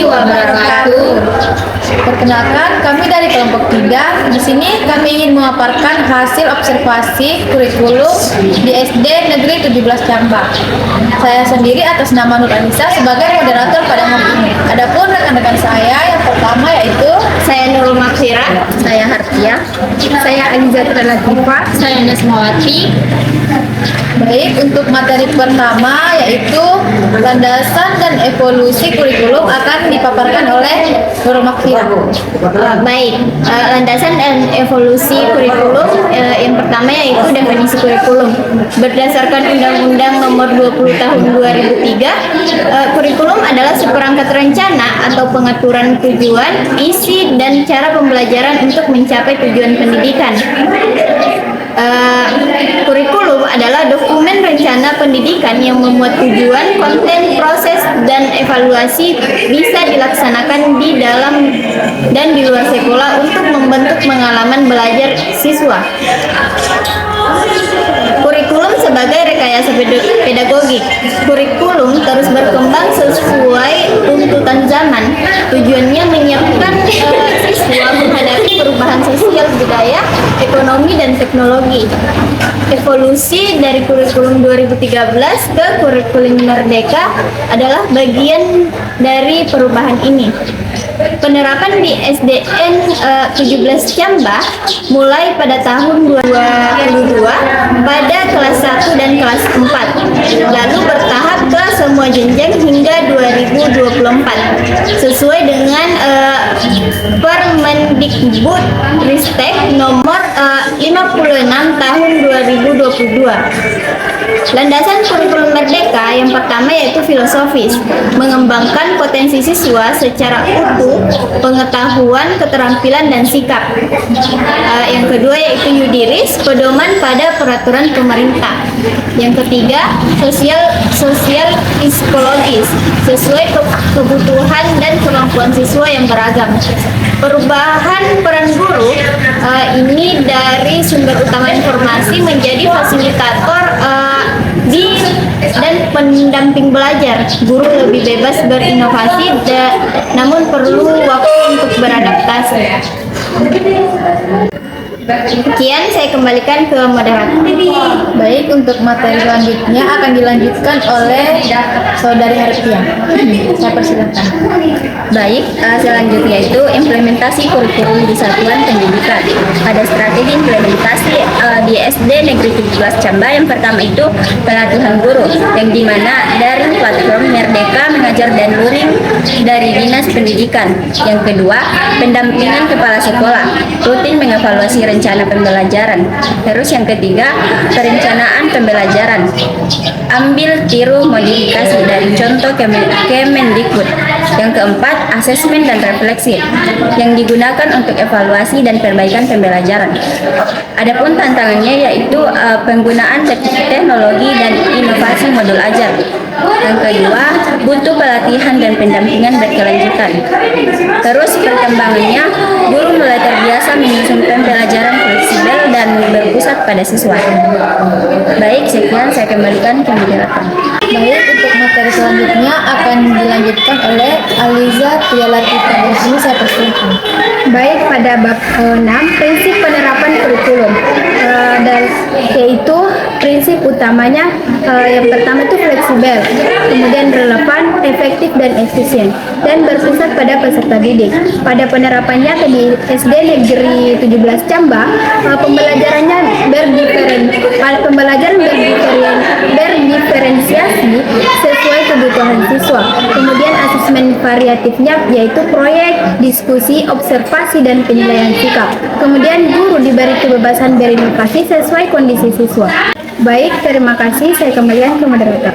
wabarakatuh. Perkenalkan, kami dari kelompok 3. Di sini kami ingin memaparkan hasil observasi kurikulum di SD Negeri 17 Cambak. Saya sendiri atas nama Nur Anissa sebagai moderator pada hari ini. Adapun rekan-rekan saya yang pertama yaitu Saya Nurul Makfirah, saya Hartia, saya Alizatra Latifah, saya Nasmawati. Baik, untuk materi pertama yaitu landasan dan evolusi kurikulum akan dipaparkan oleh Nurul Makfirah. Landasan dan evolusi kurikulum yang pertama yaitu definisi kurikulum. Berdasarkan Undang-Undang Nomor 20 Tahun 2003, kurikulum adalah seperangkat rencana atau pengaturan tujuan, isi, dan cara pembelajaran untuk mencapai tujuan pendidikan. Kurikulum adalah dokumen rencana pendidikan yang memuat tujuan, konten, proses, dan evaluasi bisa dilaksanakan di dalam dan di luar sekolah untuk membentuk pengalaman belajar siswa. Kurikulum sebagai rekayasa pedagogik. Kurikulum terus berkembang sesuai tuntutan zaman. Tujuannya menyiapkan siswa menghadapi perubahan sosial, budaya, ekonomi, dan teknologi. Evolusi dari kurikulum 2013 ke kurikulum Merdeka adalah bagian dari perubahan ini. Penerapan di SDN 17 Cambak mulai pada tahun 2022 pada kelas 1 dan kelas 4, lalu bertahap ke semua jenjang hingga 2024 sesuai dengan Permendikbud Ristek nomor 56 tahun 2022. Landasan kurikulum Merdeka yang pertama yaitu filosofis, mengembangkan potensi siswa secara utuh, pengetahuan, keterampilan, dan sikap. Yang kedua yaitu yudiris, pedoman pada peraturan pemerintah. Yang ketiga, sosial psikologis, sesuai kebutuhan dan kemampuan siswa yang beragam. Perubahan peran guru ini dari sumber utama informasi menjadi fasilitator dan pendamping belajar. Guru lebih bebas berinovasi namun perlu waktu untuk beradaptasi. Sekian, saya kembalikan ke moderator. Baik, untuk materi selanjutnya akan dilanjutkan oleh Saudari Hartia. Saya persilakan. Baik, selanjutnya itu implementasi kurikulum di satuan pendidikan. Ada strategi implementasi di SD Negeri 17 Cambak. Yang pertama itu pelatihan guru, yang dimana dari platform Merdeka Mengajar dan Luring dari Dinas Pendidikan. Yang kedua, pendampingan kepala sekolah, rutin mengevaluasi rencana pembelajaran. Terus yang ketiga, perencanaan pembelajaran. Ambil tiru modifikasi dari contoh Kemendikbud. Yang keempat, asesmen dan refleksi yang digunakan untuk evaluasi dan perbaikan pembelajaran. Adapun tantangannya yaitu penggunaan teknologi dan inovasi modul ajar. Yang kedua, butuh pelatihan dan pendampingan berkelanjutan. Terus perkembangannya, guru mulai terbiasa menyusun pembelajaran fleksibel dan berpusat pada siswa. Baik, sekian saya kembalikan ke moderator. Baik, untuk materi selanjutnya akan dilanjutkan oleh Aliza Tialatifah. Di sini saya persilakan. Baik, pada bab 6 prinsip penerapan kurikulum dan yaitu prinsip utamanya yang pertama itu fleksibel, kemudian relevan, efektif, dan efisien, dan berpusat pada peserta didik. Pada penerapannya di SD Negeri 17 Cambak, pembelajaran berdiferensiasi sesuai kebutuhan siswa. Kemudian asesmen variatifnya yaitu proyek, diskusi, observasi, dan penilaian sikap. Kemudian guru diberi kebebasan berinovasi sesuai kondisi siswa. Baik, terima kasih. Saya kembalikan ke moderator.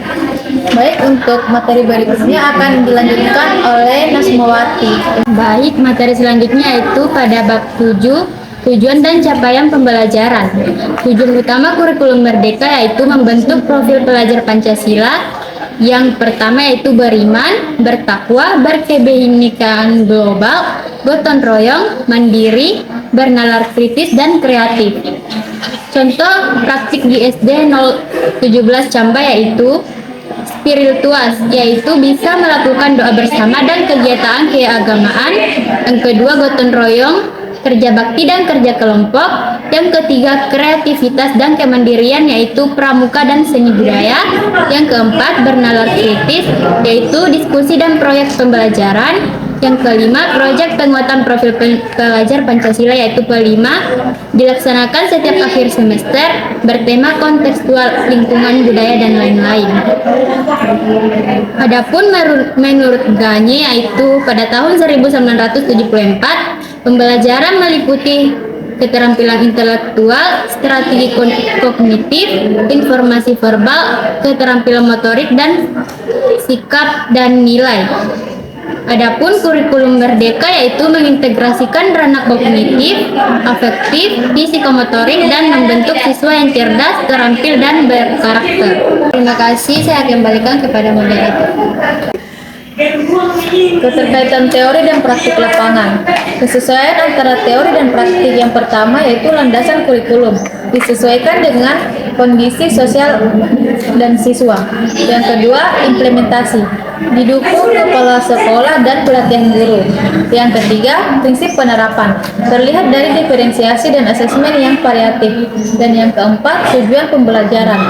Baik, untuk materi berikutnya akan dilanjutkan oleh Nasmawati. Baik, materi selanjutnya yaitu pada bab 7, tujuan dan capaian pembelajaran. Tujuan utama kurikulum Merdeka yaitu membentuk profil pelajar Pancasila. Yang pertama yaitu beriman, bertakwa, berkebinekaan global, gotong royong, mandiri, bernalar kritis, dan kreatif. Contoh praktik di SD 017 Cambak yaitu spiritual, yaitu bisa melakukan doa bersama dan kegiatan keagamaan. Yang kedua, gotong royong, kerja bakti dan kerja kelompok. Yang ketiga, kreativitas dan kemandirian, yaitu pramuka dan seni budaya. Yang keempat, bernalar kritis, yaitu diskusi dan proyek pembelajaran. Yang kelima, proyek penguatan profil pelajar Pancasila, yaitu P5, dilaksanakan setiap akhir semester, bertema kontekstual lingkungan budaya dan lain-lain. Adapun menurut Ganye, yaitu pada tahun 1974, pembelajaran meliputi keterampilan intelektual, strategi kognitif, informasi verbal, keterampilan motorik, dan sikap dan nilai. Adapun kurikulum merdeka yaitu mengintegrasikan ranah kognitif, afektif, psikomotorik, dan membentuk siswa yang cerdas, terampil, dan berkarakter. Terima kasih, saya akan kembalikan kepada moderator. Keterkaitan teori dan praktik lapangan. Kesesuaian antara teori dan praktik yang pertama yaitu landasan kurikulum, disesuaikan dengan kondisi sosial dan siswa. Yang kedua, implementasi, didukung kepala sekolah dan pelatihan guru. Yang ketiga, prinsip penerapan, terlihat dari diferensiasi dan asesmen yang variatif. Dan yang keempat, tujuan pembelajaran.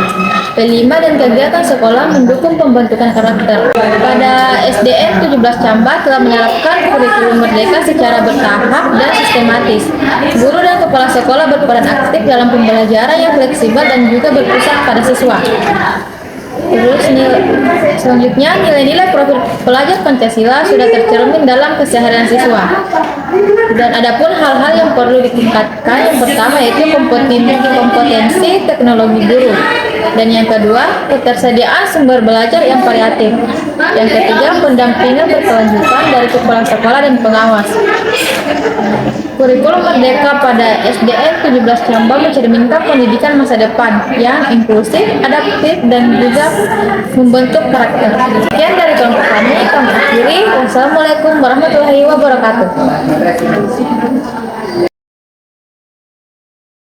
P5 dan kegiatan sekolah mendukung pembentukan karakter. Pada SDN 17 Camba telah menerapkan kurikulum merdeka secara bertahap dan sistematis. Guru dan kepala sekolah berperan aktif dalam pembelajaran yang fleksibel dan juga berpusat pada siswa. Terus selanjutnya, nilai-nilai profil pelajar Pancasila sudah tercermin dalam keseharian siswa. Dan adapun hal-hal yang perlu ditingkatkan, yang pertama yaitu kompetensi teknologi guru. Dan yang kedua, ketersediaan sumber belajar yang variatif. Yang ketiga, pendampingan berkelanjutan dari kepala sekolah dan pengawas. Kurikulum merdeka pada SDN 17 Camba mencerminkan pendidikan masa depan yang inklusif, adaptif, dan juga membentuk karakter. Sekian dari kelompok kami akhiri. Wassalamualaikum warahmatullahi wabarakatuh.